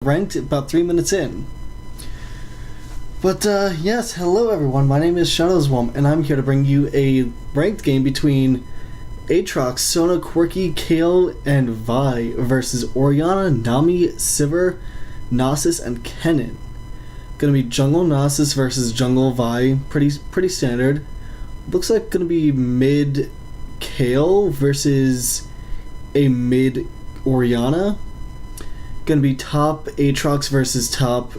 Ranked about 3 minutes in. But yes, hello everyone, my name is Shadowswamp, and I'm here to bring you a ranked game between Aatrox, Sona, Corki, Kayle, and Vi versus Orianna, Nami, Sivir, Nasus, and Kennen. Gonna be jungle Nasus versus jungle Vi, pretty standard. Looks like gonna be mid Kayle versus a mid Orianna. Gonna be top Aatrox versus top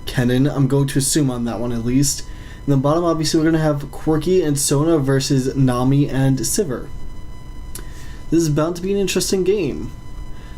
Kennen. I'm going to assume on that one at least. And then bottom, obviously, we're gonna have Corki and Sona versus Nami and Sivir. This is bound to be an interesting game.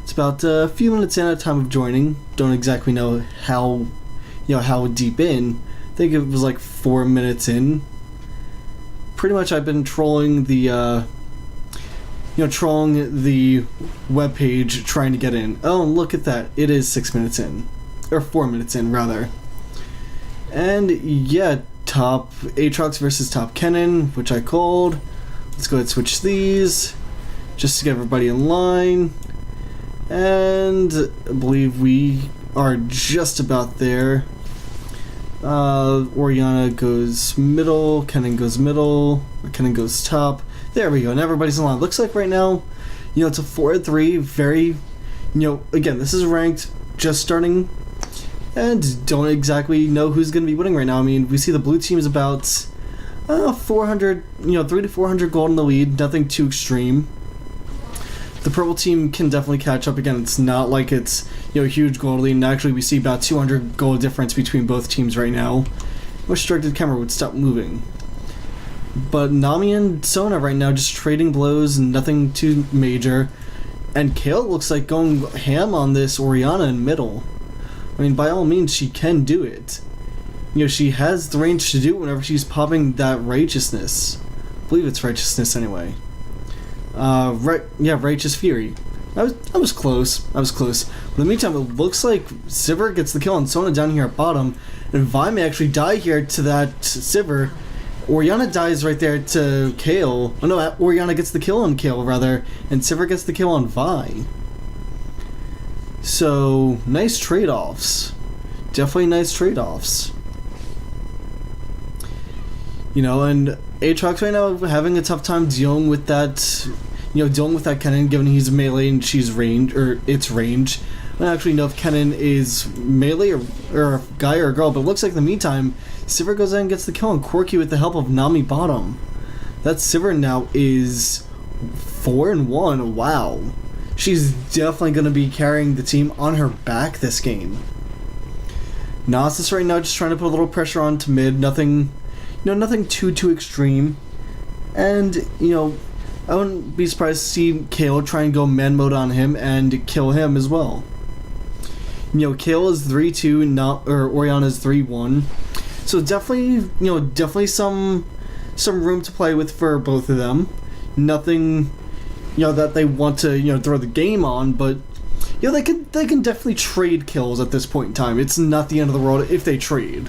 It's about a few minutes in at time of joining. Don't exactly know how deep in. I think it was like 4 minutes in. Pretty much, I've been trolling the webpage trying to get in. Oh, look at that. It is 6 minutes in. Or 4 minutes in, rather. And yeah, top Aatrox versus top Kennen, which I called. Let's go ahead and switch these, just to get everybody in line. And I believe we are just about there. Orianna goes middle, Kennen goes middle, Kennen goes top. There we go, and everybody's in line. Looks like right now, it's a 4-3, very, again, this is ranked, just starting, and don't exactly know who's going to be winning right now. I mean, we see the blue team is about 400, 300 to 400 gold in the lead, nothing too extreme. The purple team can definitely catch up. Again, it's not like it's, a huge gold lead, and actually we see about 200 gold difference between both teams right now. Restricted camera would stop moving. But Nami and Sona right now just trading blows, nothing too major. And Kayle looks like going ham on this Orianna in middle. I mean, by all means, she can do it. She has the range to do it whenever she's popping that righteousness. I believe it's righteousness anyway. Righteous Fury. I was close. But in the meantime, it looks like Sivir gets the kill on Sona down here at bottom. And Vi may actually die here to that Sivir. Orianna dies right there to Kayle. Oh no, Orianna gets the kill on Kayle rather, and Sivir gets the kill on Vi. So, nice trade-offs. Definitely nice trade-offs. And Aatrox right now having a tough time dealing with that, Kennen, given he's melee and she's range, or it's range. I don't actually know if Kennen is melee or a guy or a girl, but it looks like in the meantime, Sivir goes in and gets the kill on Corki with the help of Nami bottom. That Sivir now is 4-1. Wow. She's definitely going to be carrying the team on her back this game. Nasus right now just trying to put a little pressure on to mid. Nothing too extreme. And, I wouldn't be surprised to see Kayle try and go man mode on him and kill him as well. Kayle is 3-2, Orianna is 3-1. So definitely some room to play with for both of them. Nothing, that they want to, throw the game on, but they can definitely trade kills at this point in time. It's not the end of the world if they trade.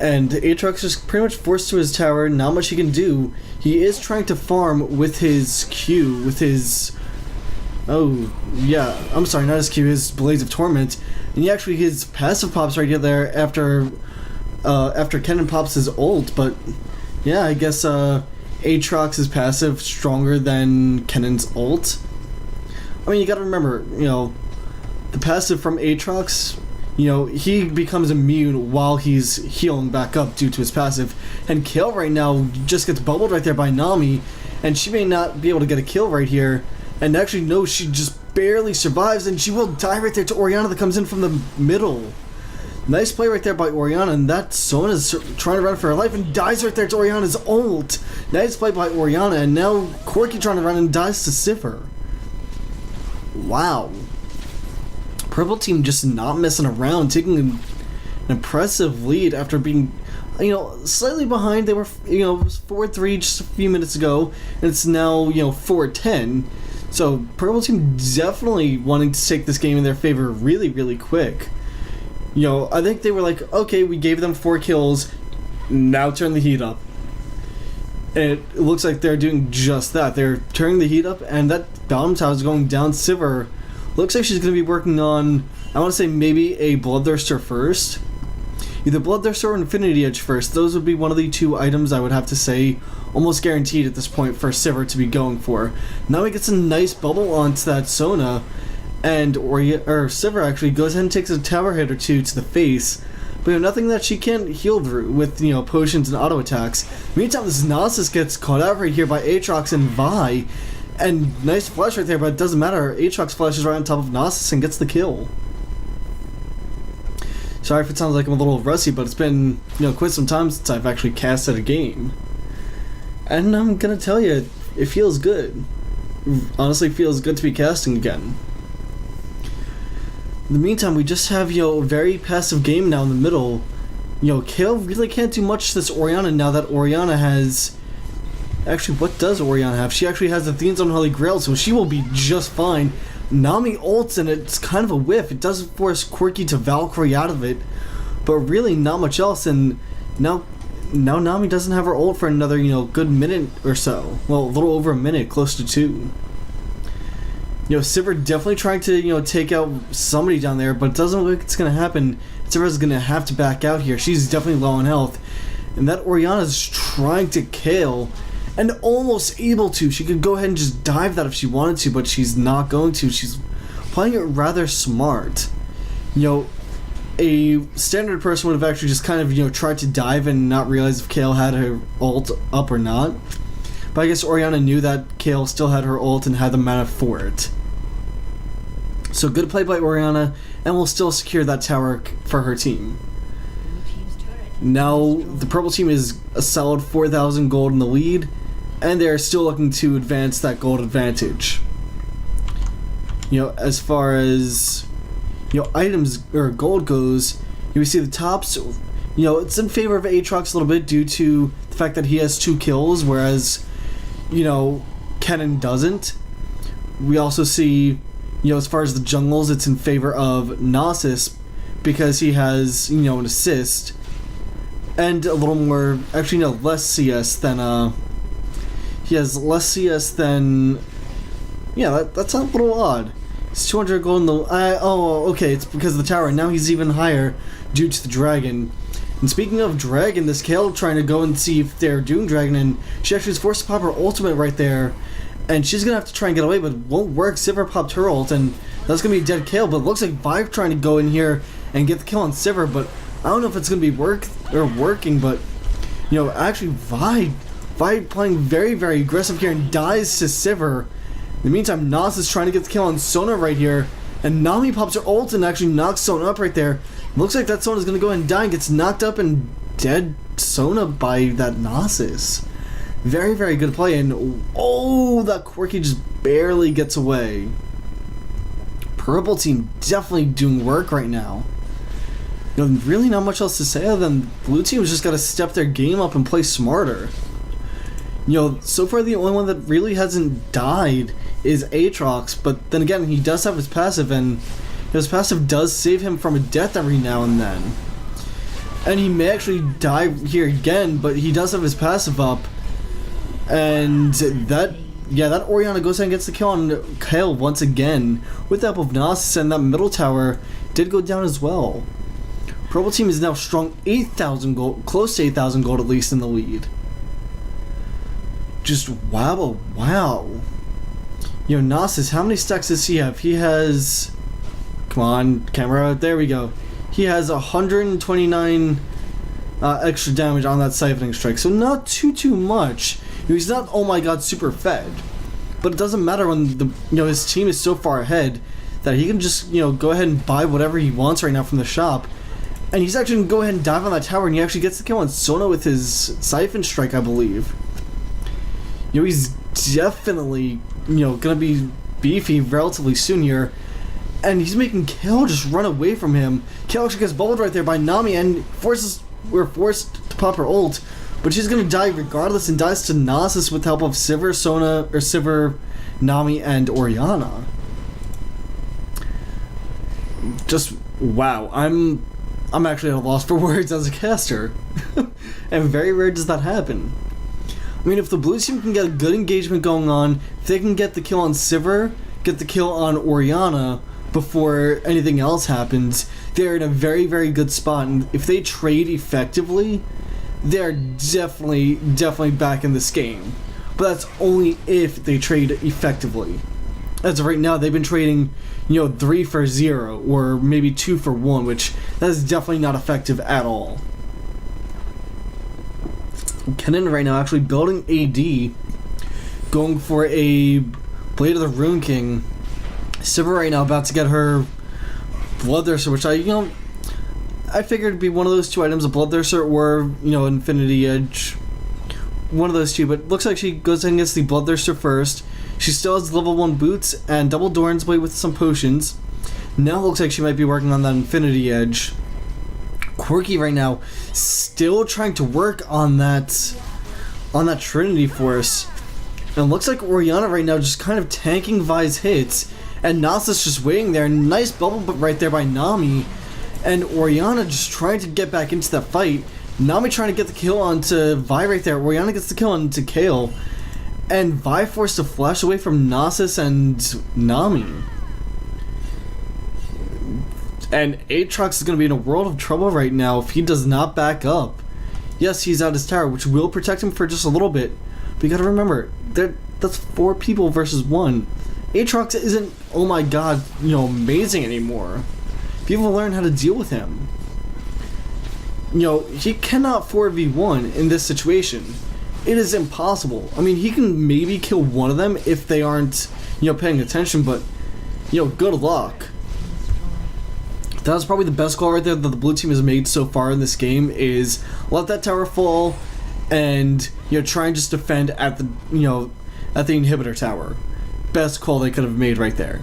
And Aatrox is pretty much forced to his tower. Not much he can do. He is trying to farm with his Q, with his... Oh, yeah. I'm sorry, not his Q, his Blades of Torment. And his passive pops right there after Kennen pops his ult. But, yeah, I guess Aatrox's passive stronger than Kennen's ult. I mean, you gotta remember, the passive from Aatrox... he becomes immune while he's healing back up due to his passive. And Kayle right now just gets bubbled right there by Nami, and she may not be able to get a kill right here. And actually, no, she just barely survives, and she will die right there to Orianna that comes in from the middle. Nice play right there by Orianna, and that Sona's trying to run for her life and dies right there to Orianna's ult. Nice play by Orianna, and now Corki trying to run and dies to Sivir. Wow. Purple team just not messing around, taking an impressive lead after being, slightly behind. They were, it was 4-3 just a few minutes ago, and it's now, 4-10. So purple team definitely wanting to take this game in their favor really, really quick. I think they were like, okay, we gave them 4 kills, now turn the heat up. And it looks like they're doing just that. They're turning the heat up, and that bottom tower is going down. Sivir Looks like she's going to be working on, I want to say maybe a Bloodthirster first. Either Bloodthirster or Infinity Edge first. Those would be one of the two items I would have to say almost guaranteed at this point for Sivir to be going for. Now he gets a nice bubble onto that Sona, and Sivir actually goes ahead and takes a tower hit or two to the face. But nothing that she can't heal through with, potions and auto attacks. Meantime, this Nasus gets caught out right here by Aatrox and Vi. And nice flash right there, but it doesn't matter. Aatrox flashes right on top of Nasus and gets the kill. Sorry if it sounds like I'm a little rusty, but it's been, quite some time since I've actually casted a game. And I'm gonna tell you, it feels good. Honestly, feels good to be casting again. In the meantime, we just have, a very passive game now in the middle. Kayle really can't do much to this Orianna now that Orianna has... Actually, what does Orianna have? She actually has Athene's Unholy Grail, so she will be just fine. Nami ults, and it's kind of a whiff. It does force Corki to Valkyrie out of it, but really not much else, and now Nami doesn't have her ult for another, good minute or so. Well, a little over a minute, close to 2. Sivir definitely trying to, take out somebody down there, but it doesn't look like it's going to happen. Sivir's going to have to back out here. She's definitely low on health. And that Orianna's trying to Kayle, and almost able to. She could go ahead and just dive that if she wanted to, but she's not going to. She's playing it rather smart. A standard person would have actually just kind of, tried to dive and not realize if Kayle had her ult up or not. But I guess Orianna knew that Kayle still had her ult and had the mana for it. So good play by Orianna, and will still secure that tower for her team. Now, the purple team is a solid 4,000 gold in the lead, and they're still looking to advance that gold advantage. As far as, items or gold goes, we see the tops, it's in favor of Aatrox a little bit due to the fact that he has 2 kills, whereas, Kennen doesn't. We also see, as far as the jungles, it's in favor of Nasus because he has, an assist. And a little more, actually no, less CS than, he has less CS than, yeah, that's a little odd. It's 200 gold in the, okay, it's because of the tower, and now he's even higher due to the dragon. And speaking of dragon, this Kayle trying to go and see if they're doing dragon, and she actually is forced to pop her ultimate right there, and she's gonna have to try and get away, but it won't work. Sivir popped her ult, and that's gonna be a dead Kayle, but it looks like Vi trying to go in here and get the kill on Sivir, but I don't know if it's gonna be working, but actually Vi playing very, very aggressive here and dies to Sivir. In the meantime, Nasus is trying to get the kill on Sona right here, and Nami pops her ult and actually knocks Sona up right there. Looks like that Sona's gonna go ahead and die and gets knocked up and dead Sona by that Nasus. Very, very good play, and that Corki just barely gets away. Purple team definitely doing work right now. Really not much else to say other than blue team's just got to step their game up and play smarter. So far the only one that really hasn't died is Aatrox, but then again, he does have his passive, and his passive does save him from a death every now and then. And he may actually die here again, but he does have his passive up, and that Orianna goes ahead and gets the kill on Kayle once again with the help of Nasus, and that middle tower did go down as well. Purple team is now strong 8,000 gold, close to 8,000 gold at least in the lead. Just wow. Nasus, how many stacks does he have? He has, come on, camera, there we go. He has 129 extra damage on that siphoning strike, so not too much. He's not, oh my god, super fed, but it doesn't matter when his team is so far ahead that he can just go ahead and buy whatever he wants right now from the shop. And he's actually going to go ahead and dive on that tower, and he actually gets the kill on Sona with his Siphon Strike, I believe. He's definitely, going to be beefy relatively soon here. And he's making Kayle just run away from him. Kayle actually gets bubbled right there by Nami, and we're forced to pop her ult. But she's going to die regardless, and dies to Nasus with the help of Sivir, Nami, and Orianna. Just, wow. I'm actually at a loss for words as a caster. And very rare does that happen. I mean, if the blue team can get a good engagement going on, if they can get the kill on Sivir, get the kill on Orianna before anything else happens, they're in a very, very good spot. And if they trade effectively, they're definitely back in this game. But that's only if they trade effectively. As of right now, they've been trading, 3 for 0 or maybe 2 for 1, which that is definitely not effective at all. Kennen right now actually building AD, going for a Blade of the Rune King. Sivir right now about to get her Bloodthirster, which I figured it'd be one of those two items, a Bloodthirster or, Infinity Edge. One of those two, but looks like she goes and gets the Bloodthirster first. She still has level 1 boots and double Doran's Blade with some potions. Now looks like she might be working on that Infinity Edge. Corki right now still trying to work on that Trinity Force. And it looks like Orianna right now just kind of tanking Vi's hits. And Nasus just waiting there. Nice bubble right there by Nami. And Orianna just trying to get back into that fight. Nami trying to get the kill onto Vi right there. Orianna gets the kill onto Kayle. And Vi forced to flash away from Nasus and Nami. And Aatrox is going to be in a world of trouble right now if he does not back up. Yes, he's out his tower, which will protect him for just a little bit. But you got to remember, that's 4 people versus 1. Aatrox isn't, oh my god, amazing anymore. People learn how to deal with him. He cannot 4v1 in this situation. It is impossible. I mean, he can maybe kill one of them if they aren't, paying attention, but, good luck. That's probably the best call right there that the blue team has made so far in this game, is let that tower fall and, try and just defend at the, at the inhibitor tower. Best call they could have made right there.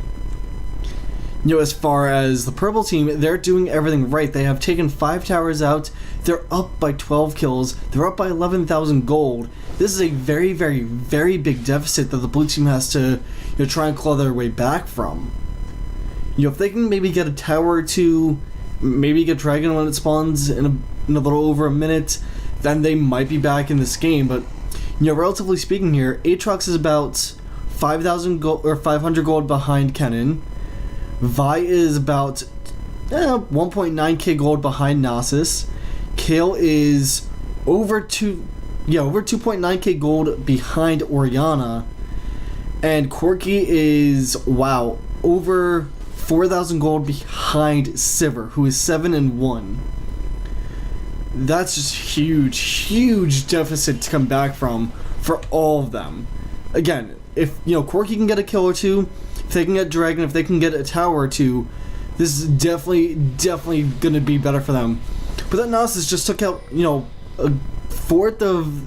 As far as the purple team, they're doing everything right. They have taken 5 towers out. They're up by 12 kills. They're up by 11,000 gold. This is a very, very, very big deficit that the blue team has to try and claw their way back from. If they can maybe get a tower or 2, maybe get Dragon when it spawns in a little over a minute, then they might be back in this game. But, relatively speaking here, Aatrox is about 5,000 gold or 500 gold behind Kennen. Vi is about 1.9k gold behind Nasus. Kayle is over 2.9k gold behind Orianna. And Corki is, over 4,000 gold behind Sivir, who is 7-1. That's just huge deficit to come back from for all of them. Again, if Corki can get a kill or 2, if they can get Dragon, if they can get a tower or 2, this is definitely gonna be better for them. But that Nasus just took out, a fourth of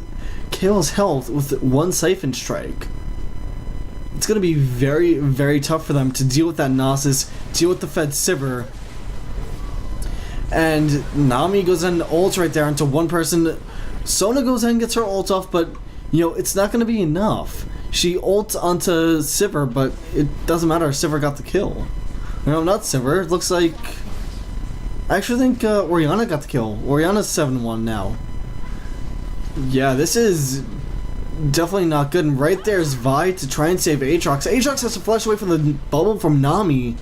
Kayle's health with 1 Siphon Strike. It's gonna be very, very tough for them to deal with that Nasus, deal with the fed Sivir. And Nami goes in and ults right there into one person. Sona goes in and gets her ult off, but it's not gonna be enough. She ults onto Sivir, but it doesn't matter. Sivir got the kill. No, not Sivir. It looks like... I actually think Orianna got the kill. Orianna's 7-1 now. Yeah, this is definitely not good. And right there's Vi to try and save Aatrox. Aatrox has to flash away from the bubble from Nami.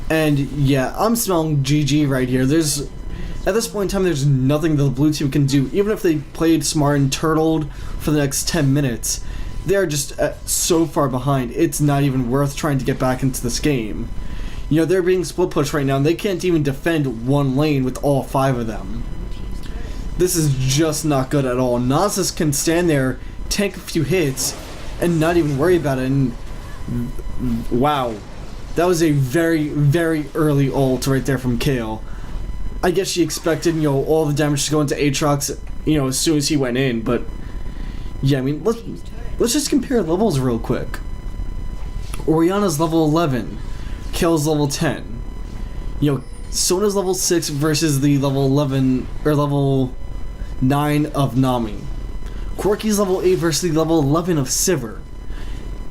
And yeah, I'm smelling GG right here. At this point in time, there's nothing that the blue team can do. Even if they played smart and turtled for the next 10 minutes, they're just so far behind. It's not even worth trying to get back into this game. They're being split pushed right now, and they can't even defend one lane with all 5 of them. This is just not good at all. Nasus can stand there, tank a few hits, and not even worry about it. And wow, that was a very, very early ult right there from Kayle. I guess she expected, all the damage to go into Aatrox, as soon as he went in. But yeah, I mean, let's just compare levels real quick. Orianna's level 11, Kayle's level 10. Sona's level 6 versus the level 11 or level 9 of Nami. Corki's level 8 versus the level 11 of Sivir.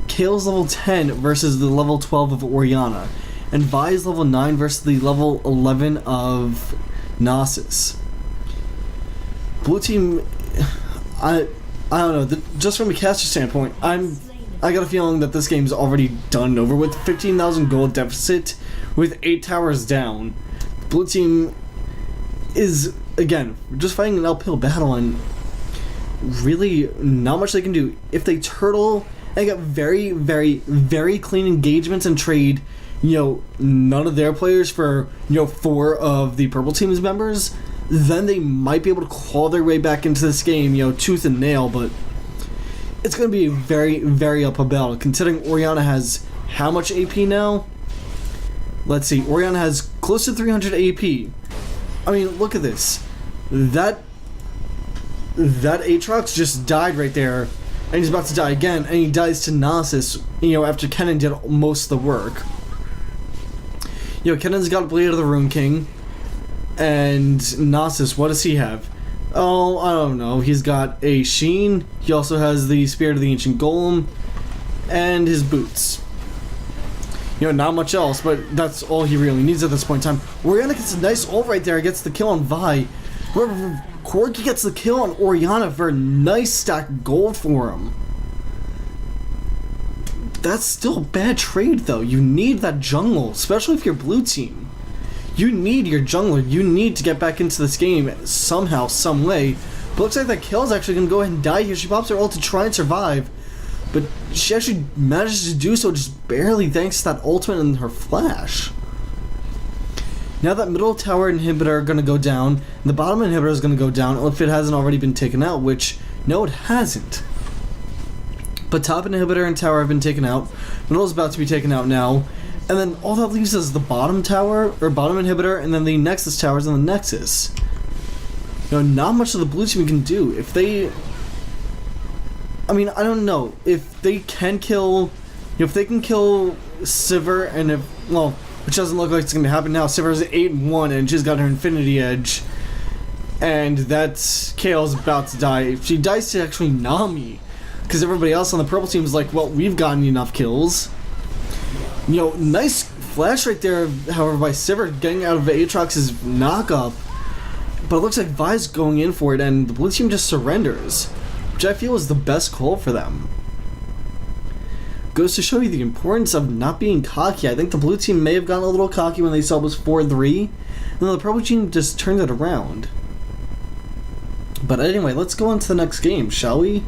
Kayle's level 10 versus the level 12 of Orianna. And Vi's level 9 versus the level 11 of Nasus. Blue team, I don't know, just from a caster standpoint, I'm I got a feeling that this game's already done and over with. 15,000 gold deficit with 8 towers down. Blue team is, again, just fighting an uphill battle, and really not much they can do. If they turtle and get very, very, very clean engagements and trade, none of their players for, 4 of the purple team's members, then they might be able to claw their way back into this game, tooth and nail, but it's going to be a very, very uphill battle, considering Orianna has how much AP now? Let's see, Orianna has close to 300 AP. I mean, look at this. That Aatrox just died right there, and he's about to die again, and he dies to Nasus, after Kennen did most of the work. Kennen's got Blade of the Rune King, and Nasus, what does he have? Oh, I don't know. He's got a Sheen, he also has the Spirit of the Ancient Golem, and his boots. Not much else, but that's all he really needs at this point in time. Orianna gets a nice ult right there, gets the kill on Vi. However, Corki gets the kill on Orianna for a nice stack of gold for him. That's still a bad trade, though. You need that jungle, especially if you're blue team. You need your jungler. You need to get back into this game somehow, some way. But looks like that kill is actually going to go ahead and die here. She pops her ult to try and survive, but she actually manages to do so just barely thanks to that ultimate and her flash. Now that middle tower inhibitor are going to go down, and the bottom inhibitor is going to go down if it hasn't already been taken out, which, no, it hasn't. But top inhibitor and tower have been taken out. Middle is about to be taken out now. And then all that leaves is the bottom tower, or bottom inhibitor, and then the Nexus towers and the Nexus. Not much of the blue team can do. If they... I mean, I don't know. If they can kill... if they can kill Sivir, and if... well, which doesn't look like it's going to happen now. Sivir's 8-1, and she's got her Infinity Edge. And that's... Kayle's about to die. If she dies to actually Nami, because everybody else on the purple team is like, well, we've gotten enough kills. Nice flash right there, however, by Sivir getting out of Aatrox's knockup. But it looks like Vi's going in for it, and the blue team just surrenders, which I feel is the best call for them. Goes to show you the importance of not being cocky. I think the blue team may have gotten a little cocky when they saw it was 4-3, and then the purple team just turned it around. But anyway, let's go on to the next game, shall we?